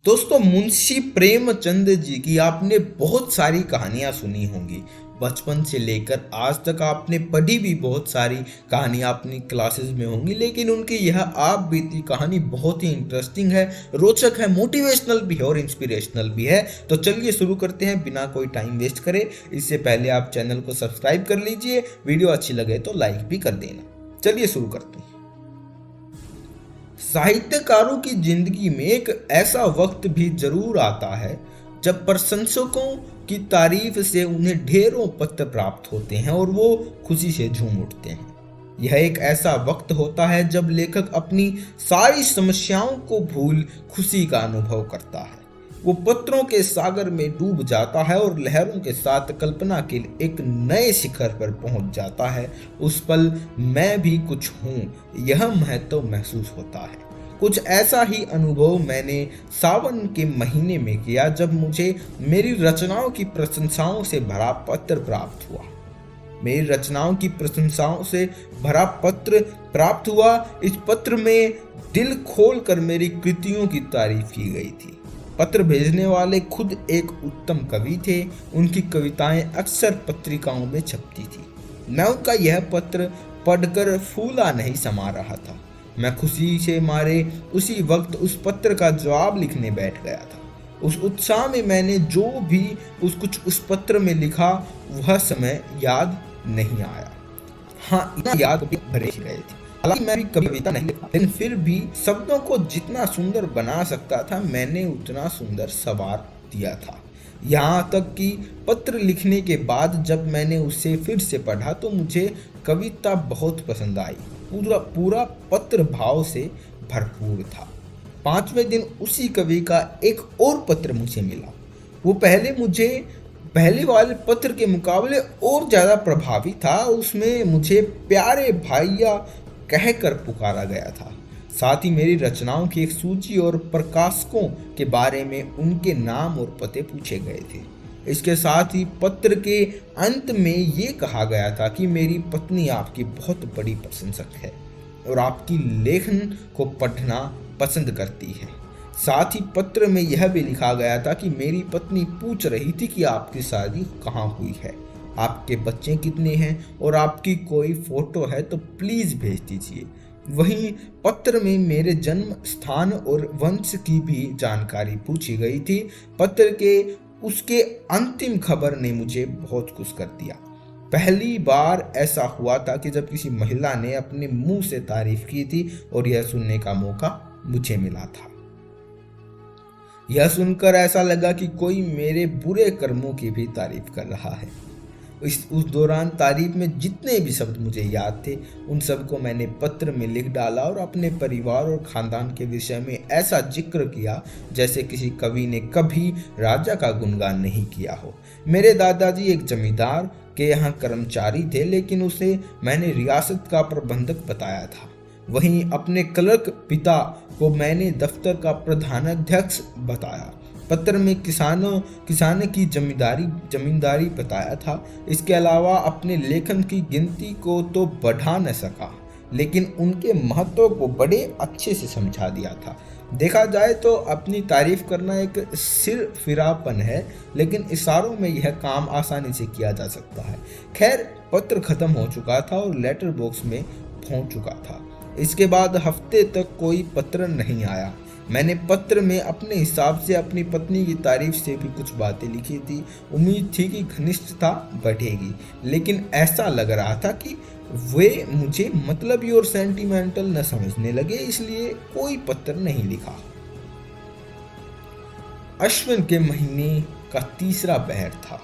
दोस्तों, मुंशी प्रेमचंद जी की आपने बहुत सारी कहानियां सुनी होंगी। बचपन से लेकर आज तक आपने पढ़ी भी बहुत सारी कहानियां अपनी क्लासेस में होंगी, लेकिन उनकी यह आप बीती कहानी बहुत ही इंटरेस्टिंग है, रोचक है, मोटिवेशनल भी है और इंस्पिरेशनल भी है। तो चलिए शुरू करते हैं बिना कोई टाइम वेस्ट करे। इससे पहले आप चैनल को सब्सक्राइब कर लीजिए, वीडियो अच्छी लगे तो लाइक भी कर देना। चलिए शुरू करते हैं। साहित्यकारों की जिंदगी में एक ऐसा वक्त भी जरूर आता है जब प्रशंसकों की तारीफ से उन्हें ढेरों पत्र प्राप्त होते हैं और वो खुशी से झूम उठते हैं। यह एक ऐसा वक्त होता है जब लेखक अपनी सारी समस्याओं को भूल खुशी का अनुभव करता है। वो पत्रों के सागर में डूब जाता है और लहरों के साथ कल्पना के एक नए शिखर पर पहुंच जाता है। उस पल मैं भी कुछ हूँ, यह महत्व महसूस होता है। कुछ ऐसा ही अनुभव मैंने सावन के महीने में किया जब मुझे मेरी रचनाओं की प्रशंसाओं से भरा पत्र प्राप्त हुआ। मेरी रचनाओं की प्रशंसाओं से भरा पत्र प्राप्त हुआ। इस पत्र में दिल खोलकर मेरी कृतियों की तारीफ की गई थी। पत्र भेजने वाले खुद एक उत्तम कवि थे। उनकी कविताएं अक्सर पत्रिकाओं में छपती थी। मैं उनका यह पत्र पढ़कर फूला नहीं समा रहा था। मैं खुशी से मारे उसी वक्त उस पत्र का जवाब लिखने बैठ गया था। उस उत्साह में मैंने जो भी उस पत्र में लिखा वह समय याद नहीं आया। हाँ, इतना याद भरे गए थे। हालांकि मैं भी कविता नहीं लिखा, लेकिन फिर भी शब्दों को जितना सुंदर बना सकता था मैंने उतना सुंदर सवार दिया था। यहाँ तक कि पत्र लिखने के बाद जब मैंने उसे फिर से पढ़ा तो मुझे कविता बहुत पसंद आई। पूरा पत्र भाव से भरपूर था। 5वें दिन उसी कवि का एक और पत्र मुझे मिला। वो पहले वाले पत्र के मुकाबले और ज़्यादा प्रभावी था। उसमें मुझे प्यारे भैया कहकर पुकारा गया था। साथ ही मेरी रचनाओं की एक सूची और प्रकाशकों के बारे में उनके नाम और पते पूछे गए थे। इसके साथ ही पत्र के अंत में ये कहा गया था कि मेरी पत्नी आपकी बहुत बड़ी प्रशंसक है और आपकी लेखन को पढ़ना पसंद करती है। साथ ही पत्र में यह भी लिखा गया था कि मेरी पत्नी पूछ रही थी कि आपकी शादी कहाँ हुई है, आपके बच्चे कितने हैं और आपकी कोई फोटो है तो प्लीज़ भेज दीजिए। वहीं पत्र में मेरे जन्म स्थान और वंश की भी जानकारी पूछी गई थी। पत्र के उसके अंतिम खबर ने मुझे बहुत खुश कर दिया। पहली बार ऐसा हुआ था कि जब किसी महिला ने अपने मुंह से तारीफ की थी और यह सुनने का मौका मुझे मिला था। यह सुनकर ऐसा लगा कि कोई मेरे बुरे कर्मों की भी तारीफ कर रहा है। उस दौरान तारीफ में जितने भी शब्द मुझे याद थे उन सबको मैंने पत्र में लिख डाला और अपने परिवार और खानदान के विषय में ऐसा जिक्र किया जैसे किसी कवि ने कभी राजा का गुणगान नहीं किया हो। मेरे दादाजी एक जमींदार के यहाँ कर्मचारी थे, लेकिन उसे मैंने रियासत का प्रबंधक बताया था। वहीं अपने क्लर्क पिता को मैंने दफ्तर का प्रधानाध्यक्ष बताया। पत्र में किसानों की जमींदारी बताया था। इसके अलावा अपने लेखन की गिनती को तो बढ़ा न सका, लेकिन उनके महत्व को बड़े अच्छे से समझा दिया था। देखा जाए तो अपनी तारीफ करना एक सिरफिरापन है, लेकिन इशारों में यह काम आसानी से किया जा सकता है। खैर, पत्र खत्म हो चुका था और लेटर बॉक्स में पहुंच चुका था। इसके बाद हफ्ते तक कोई पत्र नहीं आया। मैंने पत्र में अपने हिसाब से अपनी पत्नी की तारीफ से भी कुछ बातें लिखी थी। उम्मीद थी कि घनिष्ठता बढ़ेगी, लेकिन ऐसा लग रहा था कि वे मुझे मतलबी और सेंटिमेंटल न समझने लगे, इसलिए कोई पत्र नहीं लिखा। अश्विन के महीने का तीसरा पहर था।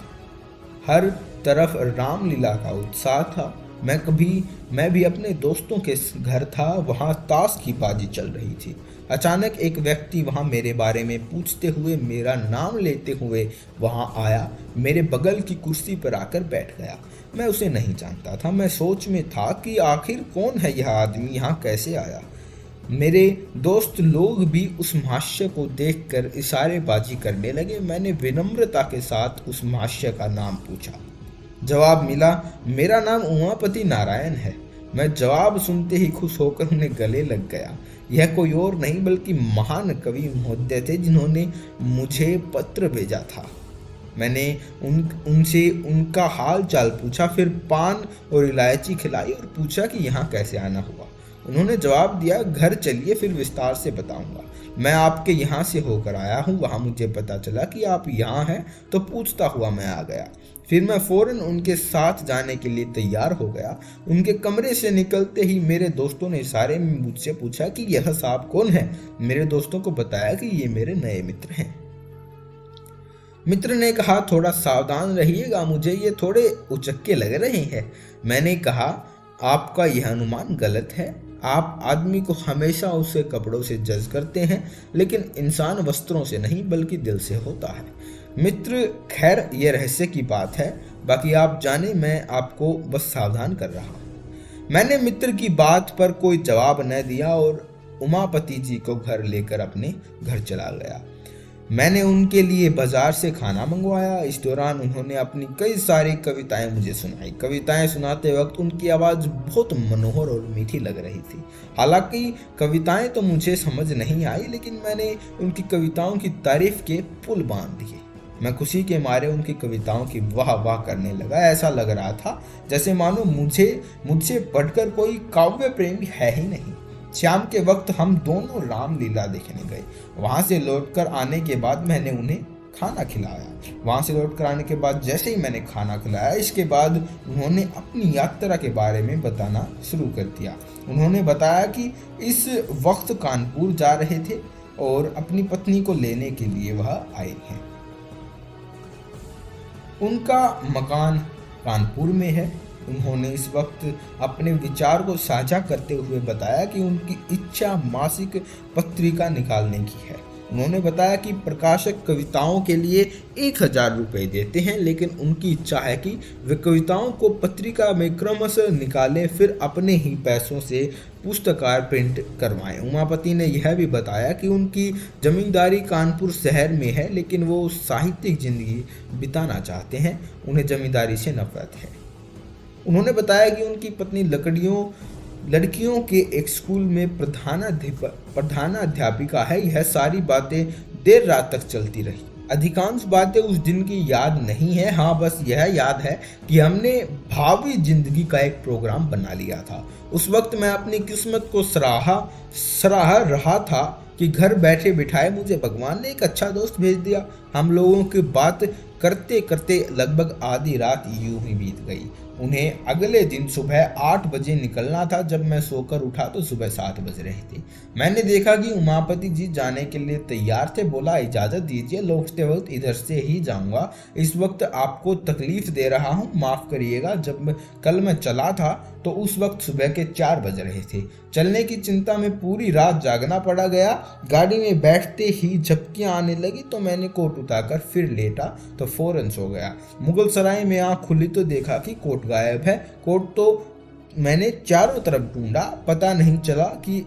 हर तरफ रामलीला का उत्साह था। मैं भी अपने दोस्तों के घर था। वहाँ ताश की बाजी चल रही थी। अचानक एक व्यक्ति वहाँ मेरे बारे में पूछते हुए, मेरा नाम लेते हुए वहाँ आया। मेरे बगल की कुर्सी पर आकर बैठ गया। मैं उसे नहीं जानता था। मैं सोच में था कि आखिर कौन है यह आदमी, यहाँ कैसे आया। मेरे दोस्त लोग भी उस महाशय को देखकर इशारेबाजी करने लगे। मैंने विनम्रता के साथ उस महाशय का नाम पूछा। जवाब मिला, मेरा नाम उमापति नारायण है। मैं जवाब सुनते ही खुश होकर उन्हें गले लग गया। यह कोई और नहीं बल्कि महान कवि महोदय थे जिन्होंने मुझे पत्र भेजा था। मैंने उनसे उनका हाल चाल पूछा, फिर पान और इलायची खिलाई और पूछा कि यहाँ कैसे आना हुआ। उन्होंने जवाब दिया, घर चलिए फिर विस्तार से बताऊंगा। मैं आपके यहाँ से होकर आया हूँ, वहाँ मुझे पता चला कि आप यहाँ हैं, तो पूछता हुआ मैं आ गया। फिर मैं फौरन उनके साथ जाने के लिए तैयार हो गया। उनके कमरे से निकलते ही मेरे दोस्तों ने इशारे में मुझसे पूछा कि यह साहब कौन है। मेरे दोस्तों को बताया कि ये मेरे नए मित्र हैं। मित्र ने कहा, थोड़ा सावधान रहिएगा, मुझे ये थोड़े उचक्के लग रहे हैं। मैंने कहा, आपका यह अनुमान गलत है। आप आदमी को हमेशा उसके कपड़ों से जज करते हैं, लेकिन इंसान वस्त्रों से नहीं बल्कि दिल से होता है। मित्र, खैर ये रहस्य की बात है, बाकी आप जाने, मैं आपको बस सावधान कर रहा हूँ। मैंने मित्र की बात पर कोई जवाब न दिया और उमापति जी को घर लेकर अपने घर चला गया। मैंने उनके लिए बाजार से खाना मंगवाया। इस दौरान उन्होंने अपनी कई सारी कविताएं मुझे सुनाई। कविताएं सुनाते वक्त उनकी आवाज़ बहुत मनोहर और मीठी लग रही थी। हालांकि कविताएं तो मुझे समझ नहीं आई, लेकिन मैंने उनकी कविताओं की तारीफ के पुल बांध दिए। मैं खुशी के मारे उनकी कविताओं की वाह वाह करने लगा। ऐसा लग रहा था जैसे मानो मुझसे बढ़कर कोई काव्य प्रेमी है ही नहीं। शाम के वक्त हम दोनों रामलीला देखने गए। वहां से लौटकर आने के बाद मैंने उन्हें खाना खिलाया। वहां से लौटकर आने के बाद जैसे ही मैंने खाना खिलाया, इसके बाद उन्होंने अपनी यात्रा के बारे में बताना शुरू कर दिया। उन्होंने बताया कि इस वक्त कानपुर जा रहे थे और अपनी पत्नी को लेने के लिए वह आए हैं। उनका मकान कानपुर में है। उन्होंने इस वक्त अपने विचार को साझा करते हुए बताया कि उनकी इच्छा मासिक पत्रिका निकालने की है। उन्होंने बताया कि प्रकाशक कविताओं के लिए 1000 रुपये देते हैं, लेकिन उनकी इच्छा है कि वे कविताओं को पत्रिका में क्रमशः निकालें, फिर अपने ही पैसों से पुस्तकार प्रिंट करवाएं। उमापति ने यह भी बताया कि उनकी जमींदारी कानपुर शहर में है, लेकिन वो साहित्यिक जिंदगी बिताना चाहते हैं। उन्हें जमींदारी से नफरत है। उन्होंने बताया कि उनकी पत्नी लड़कियों के एक स्कूल में प्रधानाध्यापिका है। यह सारी बातें देर रात तक चलती रही। अधिकांश बातें उस दिन की याद नहीं है। हाँ, बस यह याद है कि हमने भावी जिंदगी का एक प्रोग्राम बना लिया था। उस वक्त मैं अपनी किस्मत को सराह रहा था कि घर बैठे बिठाए मुझे भगवान ने एक अच्छा दोस्त भेज दिया। हम लोगों की बात करते करते लगभग आधी रात यूं ही बीत गई। उन्हें अगले दिन सुबह 8 बजे निकलना था। जब मैं सोकर उठा तो सुबह 7 बज रहे थे। मैंने देखा कि उमापति जी जाने के लिए तैयार थे। बोला, इजाज़त दीजिए, लौटते वक्त इधर से ही जाऊंगा। इस वक्त आपको तकलीफ दे रहा हूँ, माफ़ करिएगा। जब कल मैं चला था तो उस वक्त सुबह के 4 बज रहे थे। चलने की चिंता में पूरी रात जागना पड़ा गया। गाड़ी में बैठते ही झपकियाँ आने लगी तो मैंने कोट उतारकर फिर लेटा तो फौरन सो गया। मुगल सराय में आँख खुली तो देखा कि कोट गायब है। कोट तो मैंने चारों तरफ ढूंढा, पता नहीं चला कि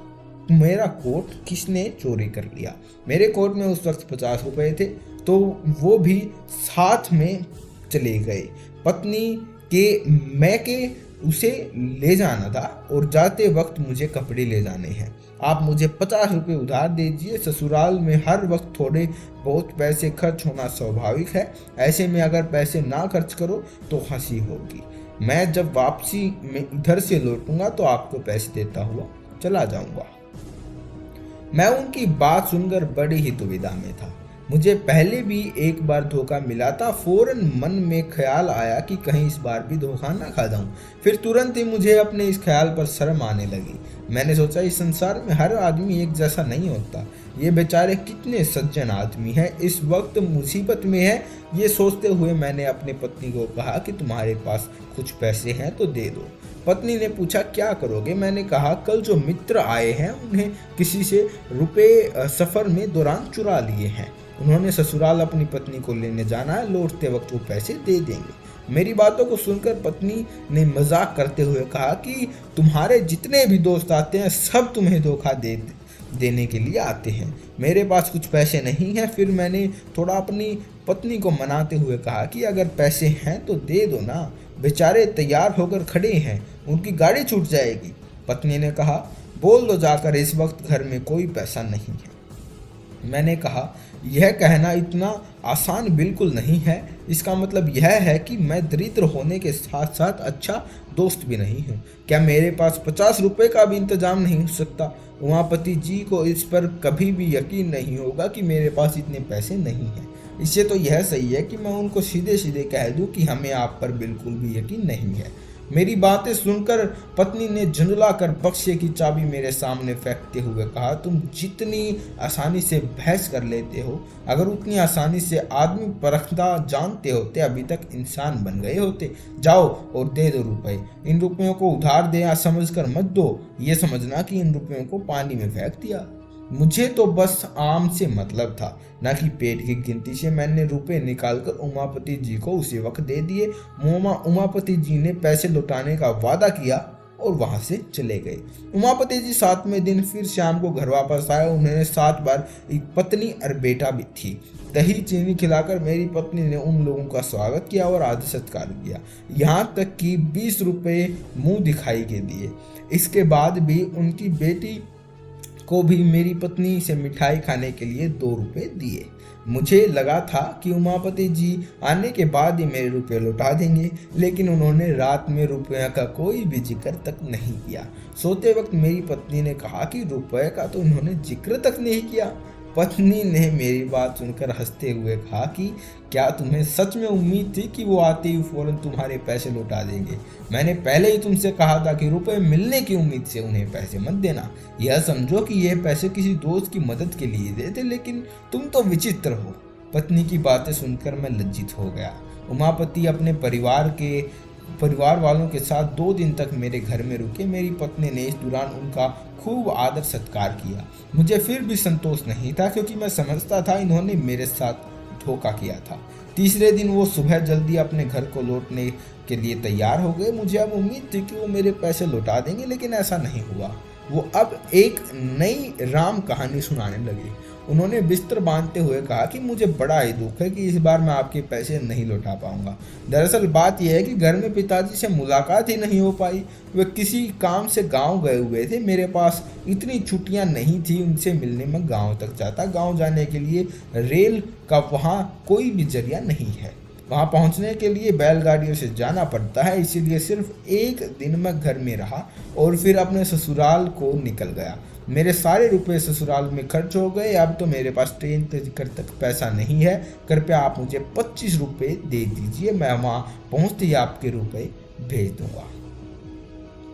मेरा कोट किसने चोरी कर लिया। मेरे कोट में उस वक्त 50 रुपये थे, तो वो भी साथ में चले गए। पत्नी के मैके उसे ले जाना था और जाते वक्त मुझे कपड़े ले जाने हैं। आप मुझे 50 रुपये उधार दीजिए। ससुराल में हर वक्त थोड़े बहुत पैसे खर्च होना स्वाभाविक है। ऐसे में अगर पैसे ना खर्च करो तो हंसी होगी। मैं जब वापसी में इधर से लौटूंगा तो आपको पैसे देता हुआ चला जाऊंगा। मैं उनकी बात सुनकर बड़ी ही दुविधा में था। मुझे पहले भी एक बार धोखा मिला था। फौरन मन में ख्याल आया कि कहीं इस बार भी धोखा ना खा जाऊं। फिर तुरंत ही मुझे अपने इस ख्याल पर शर्म आने लगी। मैंने सोचा, इस संसार में हर आदमी एक जैसा नहीं होता। ये बेचारे कितने सज्जन आदमी हैं, इस वक्त मुसीबत में है। ये सोचते हुए मैंने अपनी पत्नी को कहा कि तुम्हारे पास कुछ पैसे हैं तो दे दो। पत्नी ने पूछा, क्या करोगे? मैंने कहा, कल जो मित्र आए हैं उन्हें किसी से रुपए सफ़र में दौरान चुरा लिए हैं। उन्होंने ससुराल अपनी पत्नी को लेने जाना है, लौटते वक्त वो पैसे दे देंगे। मेरी बातों को सुनकर पत्नी ने मजाक करते हुए कहा कि तुम्हारे जितने भी दोस्त आते हैं सब तुम्हें धोखा देने के लिए आते हैं। मेरे पास कुछ पैसे नहीं हैं। फिर मैंने थोड़ा अपनी पत्नी को मनाते हुए कहा कि अगर पैसे हैं तो दे दो ना, बेचारे तैयार होकर खड़े हैं, उनकी गाड़ी छूट जाएगी। पत्नी ने कहा, बोल दो जाकर इस वक्त घर में कोई पैसा नहीं है। मैंने कहा, यह कहना इतना आसान बिल्कुल नहीं है। इसका मतलब यह है कि मैं दरिद्र होने के साथ साथ अच्छा दोस्त भी नहीं हूँ। क्या मेरे पास 50 रुपए का भी इंतजाम नहीं हो सकता? उमापति जी को इस पर कभी भी यकीन नहीं होगा कि मेरे पास इतने पैसे नहीं हैं। इससे तो यह सही है कि मैं उनको सीधे सीधे कह दूं कि हमें आप पर बिल्कुल भी यकीन नहीं है। मेरी बातें सुनकर पत्नी ने झुंझला कर बक्से की चाबी मेरे सामने फेंकते हुए कहा, तुम जितनी आसानी से बहस कर लेते हो, अगर उतनी आसानी से आदमी परखना जानते होते अभी तक इंसान बन गए होते। जाओ और दे दो रुपए। इन रुपयों को उधार दे समझ कर मत दो, ये समझना कि इन रुपयों को पानी में फेंक दिया। मुझे तो बस आम से मतलब था, न कि पेट की गिनती से। मैंने रुपए निकालकर उमापति जी को उसी वक्त दे दिए। उमापति जी ने पैसे लौटाने का वादा किया और वहां से चले गए। उमापति जी 7वें दिन फिर शाम को घर वापस आए। उन्होंने 7 बार एक पत्नी और बेटा भी थी। दही चीनी खिलाकर मेरी पत्नी ने उन लोगों का स्वागत किया और आदर सत्कार किया, यहाँ तक कि 20 रुपये मुंह दिखाई के दिए। इसके बाद भी उनकी बेटी को भी मेरी पत्नी से मिठाई खाने के लिए 2 रुपये दिए। मुझे लगा था कि उमापति जी आने के बाद ही मेरे रुपये लौटा देंगे, लेकिन उन्होंने रात में रुपये का कोई भी जिक्र तक नहीं किया। सोते वक्त मेरी पत्नी ने कहा कि रुपये का तो उन्होंने जिक्र तक नहीं किया। पत्नी ने मेरी बात सुनकर हंसते हुए कहा कि क्या तुम्हें सच में उम्मीद थी कि वो आते ही फौरन तुम्हारे पैसे लौटा देंगे? मैंने पहले ही तुमसे कहा था कि रुपए मिलने की उम्मीद से उन्हें पैसे मत देना। यह समझो कि यह पैसे किसी दोस्त की मदद के लिए देते, लेकिन तुम तो विचित्र हो। पत्नी की बातें सुनकर मैं लज्जित हो गया। उमापति अपने परिवार वालों के साथ 2 दिन तक मेरे घर में रुके। मेरी पत्नी ने इस दौरान उनका खूब आदर सत्कार किया। मुझे फिर भी संतोष नहीं था, क्योंकि मैं समझता था इन्होंने मेरे साथ धोखा किया था। तीसरे दिन वो सुबह जल्दी अपने घर को लौटने के लिए तैयार हो गए। मुझे अब उम्मीद थी कि वो मेरे पैसे लौटा देंगे, लेकिन ऐसा नहीं हुआ। वो अब एक नई राम कहानी सुनाने लगे। उन्होंने बिस्तर बांधते हुए कहा कि मुझे बड़ा ही दुख है कि इस बार मैं आपके पैसे नहीं लौटा पाऊंगा। दरअसल बात यह है कि घर में पिताजी से मुलाकात ही नहीं हो पाई। वे किसी काम से गांव गए हुए थे। मेरे पास इतनी छुट्टियां नहीं थी उनसे मिलने में गांव तक जाता। गांव जाने के लिए रेल का वहां कोई भी जरिया नहीं है। वहां पहुंचने के लिए बैलगाड़ियों से जाना पड़ता है। इसीलिए सिर्फ 1 दिन मैं घर में रहा और फिर अपने ससुराल को निकल गया। मेरे सारे रुपए ससुराल में खर्च हो गए। अब तो मेरे पास ट्रेन टिकट तक पैसा नहीं है। कृपया आप मुझे 25 रुपये दे दीजिए, मैं वहां पहुंचते ही आपके रुपए भेज दूंगा।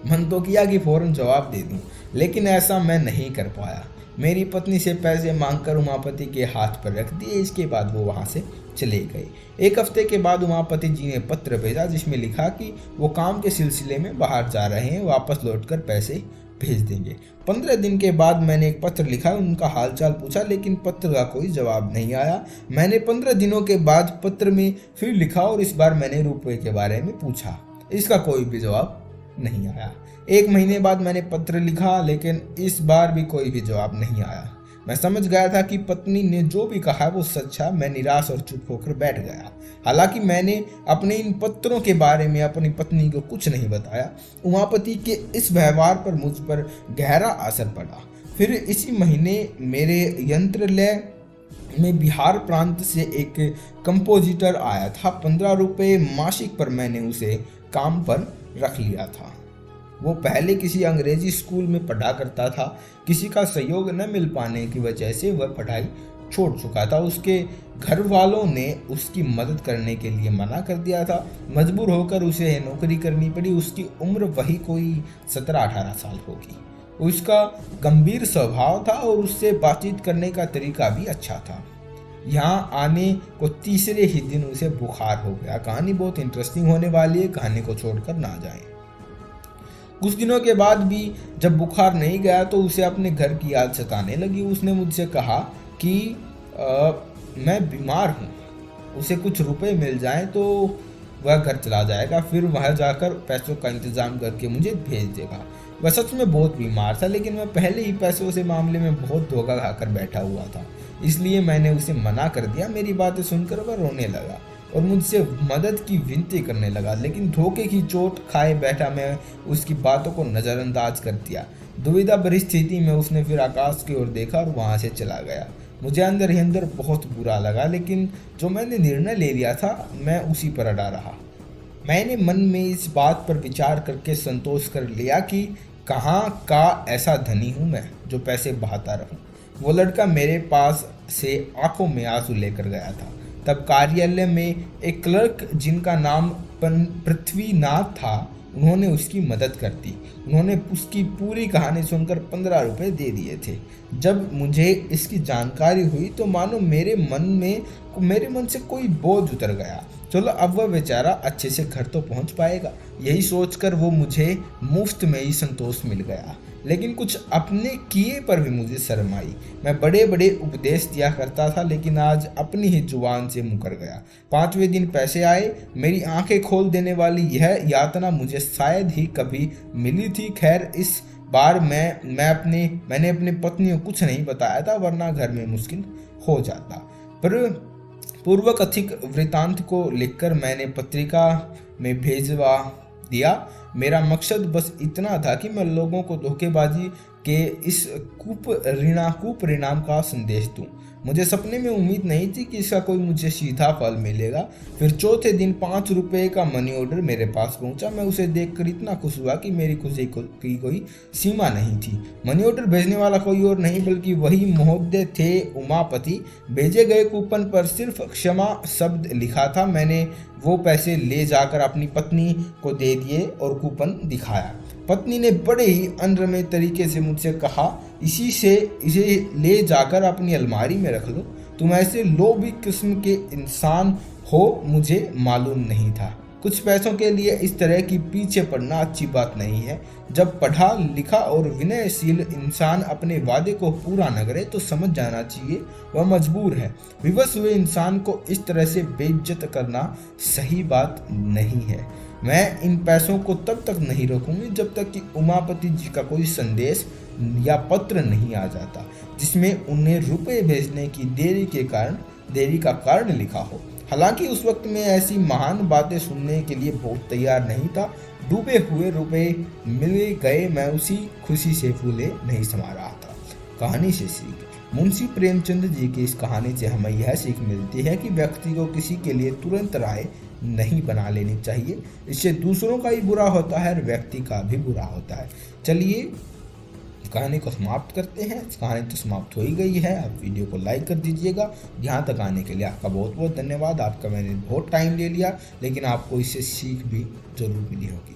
मन तो किया कि फौरन जवाब दे दूं, लेकिन ऐसा मैं नहीं कर पाया। मेरी पत्नी से पैसे मांगकर उमापति के हाथ पर रख दिए। इसके बाद वो वहां से चले गए। 1 हफ्ते के बाद उमापति जी ने पत्र भेजा, जिसमें लिखा कि वो काम के सिलसिले में बाहर जा रहे हैं, वापस लौटकर पैसे भेज देंगे। 15 दिन के बाद मैंने एक पत्र लिखा, उनका हालचाल पूछा, लेकिन पत्र का कोई जवाब नहीं आया। मैंने 15 दिनों के बाद पत्र में फिर लिखा और इस बार मैंने रुपए के बारे में पूछा। इसका कोई भी जवाब नहीं आया। 1 महीने बाद मैंने पत्र लिखा, लेकिन इस बार भी कोई भी जवाब नहीं आया। मैं समझ गया था कि पत्नी ने जो भी कहा वो सच था। मैं निराश और चुप होकर बैठ गया। हालांकि मैंने अपने इन पत्रों के बारे में अपनी पत्नी को कुछ नहीं बताया। उमापति के इस व्यवहार पर मुझ पर गहरा असर पड़ा। फिर इसी महीने मेरे यंत्रालय में बिहार प्रांत से एक कंपोजिटर आया था। 15 रुपये मासिक पर मैंने उसे काम पर रख लिया था। वो पहले किसी अंग्रेजी स्कूल में पढ़ा करता था। किसी का सहयोग न मिल पाने की वजह से वह पढ़ाई छोड़ चुका था। उसके घर वालों ने उसकी मदद करने के लिए मना कर दिया था। मजबूर होकर उसे नौकरी करनी पड़ी। उसकी उम्र वही कोई 17-18 साल होगी। उसका गंभीर स्वभाव था और उससे बातचीत करने का तरीका भी अच्छा था। यहाँ आने को तीसरे ही दिन उसे बुखार हो गया। कहानी बहुत इंटरेस्टिंग होने वाली है, कहानी को छोड़कर ना जाएं। कुछ दिनों के बाद भी जब बुखार नहीं गया तो उसे अपने घर की याद सताने लगी। उसने मुझसे कहा कि मैं बीमार हूँ, उसे कुछ रुपए मिल जाएं तो वह घर चला जाएगा, फिर वह जाकर पैसों का इंतज़ाम करके मुझे भेज देगा। वह सच में बहुत बीमार था, लेकिन मैं पहले ही पैसों से मामले में बहुत धोखा खाकर बैठा हुआ था, इसलिए मैंने उसे मना कर दिया। मेरी बातें सुनकर वह रोने लगा और मुझसे मदद की विनती करने लगा, लेकिन धोखे की चोट खाए बैठा मैं उसकी बातों को नज़रअंदाज कर दिया। दुविधा भरी स्थिति में उसने फिर आकाश की ओर देखा और वहां से चला गया। मुझे अंदर ही अंदर बहुत बुरा लगा, लेकिन जो मैंने निर्णय ले लिया था मैं उसी पर अड़ा रहा। मैंने मन में इस बात पर विचार करके संतोष कर लिया कि कहाँ का ऐसा धनी हूँ मैं जो पैसे बहाता रहूँ। वो लड़का मेरे पास से आंखों में आंसू लेकर गया था। तब कार्यालय में एक क्लर्क जिनका नाम पृथ्वीनाथ था, उन्होंने उसकी मदद कर दी। उन्होंने उसकी पूरी कहानी सुनकर 15 रुपये दे दिए थे। जब मुझे इसकी जानकारी हुई तो मानो मेरे मन से कोई बोझ उतर गया। चलो अब वह बेचारा अच्छे से घर तो पहुंच पाएगा, यही सोचकर वो मुझे मुफ्त में ही संतोष मिल गया। लेकिन कुछ अपने किए पर भी मुझे शर्म आई। मैं बड़े बड़े उपदेश दिया करता था, लेकिन आज अपनी ही जुबान से मुकर गया। 5वें दिन पैसे आए। मेरी आंखें खोल देने वाली यह यातना मुझे शायद ही कभी मिली थी। खैर इस बार मैंने अपनी पत्नी को कुछ नहीं बताया था, वरना घर में मुश्किल हो जाता। पर पूर्व कथित वृतांत को लिखकर मैंने पत्रिका में भेजवा दिया। मेरा मकसद बस इतना था कि मैं लोगों को धोखेबाजी के इस कुपरिणाम का संदेश दूं। मुझे सपने में उम्मीद नहीं थी कि इसका कोई मुझे सीधा फल मिलेगा। फिर चौथे दिन 5 रुपये का मनी ऑर्डर मेरे पास पहुंचा। मैं उसे देखकर इतना खुश हुआ कि मेरी खुशी की कोई सीमा नहीं थी। मनी ऑर्डर भेजने वाला कोई और नहीं बल्कि वही महोदय थे, उमापति। भेजे गए कूपन पर सिर्फ क्षमा शब्द लिखा था। मैंने वो पैसे ले जाकर अपनी पत्नी को दे दिए और कूपन दिखाया। पत्नी ने बड़े ही अनरमे तरीके से मुझसे कहा, इसे ले जाकर अपनी अलमारी में रख लो। तुम ऐसे लोभी किस्म के इंसान हो, मुझे मालूम नहीं था। कुछ पैसों के लिए इस तरह की पीछे पड़ना अच्छी बात नहीं है। जब पढ़ा लिखा और विनयशील इंसान अपने वादे को पूरा न करे तो समझ जाना चाहिए वह मजबूर है। विवश हुए इंसान को इस तरह से बेइज्जत करना सही बात नहीं है। मैं इन पैसों को तब तक नहीं रखूंगी जब तक कि उमापति जी का कोई संदेश या पत्र नहीं आ जाता जिसमें उन्हें रुपए भेजने की देरी का कारण लिखा हो। हालांकि उस वक्त मैं ऐसी महान बातें सुनने के लिए बहुत तैयार नहीं था। डूबे हुए रुपए मिल गए, मैं उसी खुशी से फूले नहीं समा रहा था। कहानी से सीख। मुंशी प्रेमचंद जी की इस कहानी से हमें यह सीख मिलती है कि व्यक्ति को किसी के लिए तुरंत राय नहीं बना लेनी चाहिए। इससे दूसरों का ही बुरा होता है और व्यक्ति का भी बुरा होता है। चलिए कहानी को समाप्त करते हैं। कहानी तो समाप्त हो ही गई है। आप वीडियो को लाइक कर दीजिएगा। यहाँ तक आने के लिए आपका बहुत बहुत धन्यवाद। आपका मैंने बहुत टाइम ले लिया, लेकिन आपको इससे सीख भी जरूर मिली होगी।